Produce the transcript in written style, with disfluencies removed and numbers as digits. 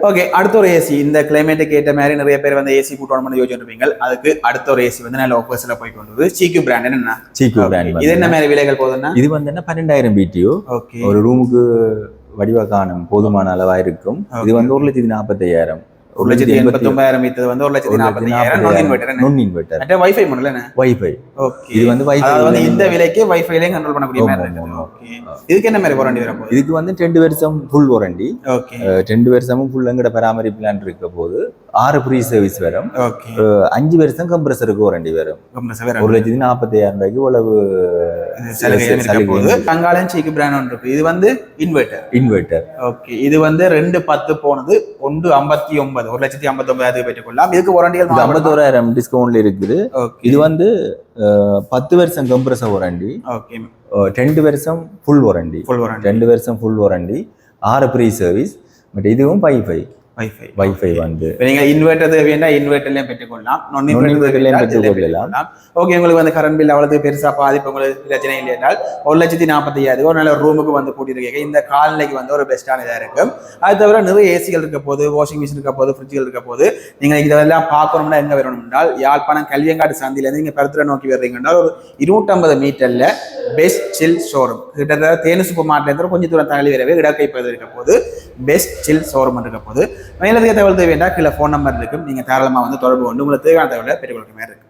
Okay, அடுத்த ஒரு AC இந்த கிளைமேட்டுக்கு ஏற்ற மாதிரி நிறைய பேர் வந்து ஏசி கூட்டணும் யோசிச்சிருப்பீங்க. அதுக்கு அடுத்த ஒரு ஏசி வந்து நல்ல ஆஃபர்ஸ்ல போய் கொண்டு சீக்யூ பிராண்ட் என்ன சீக்யூ பிராண்ட் இது என்ன மாதிரி விலைகள் போகுதுன்னா இது வந்து என்ன 12,000 BTU. ஓகே, ஒரு ரூமுக்கு வடிவ காணும் போதுமான அளவா இருக்கும். இது வந்து 1,45,000. 1,89,000 இது வந்து 1,40,000 நான் இன்வெர்ட்டர். அட்ட வைஃபை மாடல் என்ன வைஃபை. ஓகே, இது வந்து வைஃபை வந்து இந்த விலைக்கு வைஃபைலயே கண்ட்ரோல் பண்ணக்கூடிய மாதிரி இருக்கு. ஓகே, இதுக்கு என்ன மாதிரி வாரண்டி வர போகுது? இதுக்கு வந்து 2 வருஷம் ஃபுல் வாரண்டி. ஓகே, 2 வருஷமும் ஃபுல் எங்கட பராமரிப்பு பிளான் இருக்க போது 6 ஃப்ரீ சர்வீஸ் வரும். ஓகே, 5 வருஷம் கம்ப்ரஸருக்கு வாரண்டி வரும். கம்ப்ரஸர் வரும். 1,40,000 இவ்வளவு சலுகை இருக்க போகுது. தங்காலன் சீக்கு பிராண்ட் ஒன்று இருக்கு. இது வந்து இன்வெர்ட்டர். ஓகே, இது வந்து 210 போனது 159 1,59,000 பெற்றுக்கொள்ளலாம். இதுக்கு வாரண்டிகள் 51,000 டிஸ்கவுண்ட்ல இருக்குது. இது வந்து 10 வருஷம் கம்ப்ரஸர் வாரண்டி. ஓகே, 2 வருஷம் ஃபுல் வாரண்டி. 2 வருஷம் full warranty, 6 free service. But இதுவும் வைஃபை வந்து நீங்க இன்வெர்ட்டர் தேவையா இன்வெர்ட்டர்லயும் பெற்றுக்கொள்ளலாம், நான் இன்வெர்ட்டர்லயும் பெற்றுக்கொள்ளலாம். ஓகே, உங்களுக்கு வந்து கரண்ட் பில் அவ்வளவு பெருசா பாதிப்பு உங்களுக்கு பிரச்சனை இல்லை என்றால் 1,45,000 ஒரு நல்ல ரூமுக்கு வந்து கூட்டியிருக்கீங்க. இந்த காலநிலைக்கு வந்து ஒரு பெஸ்டான இதாக இருக்கும். அது தவிர நிறைய ஏசிகள் இருக்க போது, வாஷிங் மிஷின் இருக்க போது, ஃப்ரிட்ஜுகள் இருக்க போது நீங்க இதெல்லாம் பார்க்கணும்னா எங்க வரணும் என்றால் யாழ்ப்பாணம் கல்வியங்காடு சந்திலேருந்து நீங்க பருத்துறை நோக்கி வர்றீங்க என்றால் ஒரு 250 மீட்டர்ல பெஸ்ட் சில் ஷோரூம் கிட்டத்தட்ட தேனு சூப்பர் மார்க்கெட் கொஞ்சம் தூரம் தள்ளி வரவே இடக்கைப்பது இருக்க போது பெஸ்ட் சில் ஷோரூம் இருக்க போது. மேலதிக தகவல் தேவையா கீழே ஃபோன் நம்பர் இருக்கும். நீங்க தாராளமாக வந்து தொடர்பு கொண்டு உங்களுக்கு தேவையான தகவலை பெற்றுக்கொள்கிற மாதிரி இருக்கு.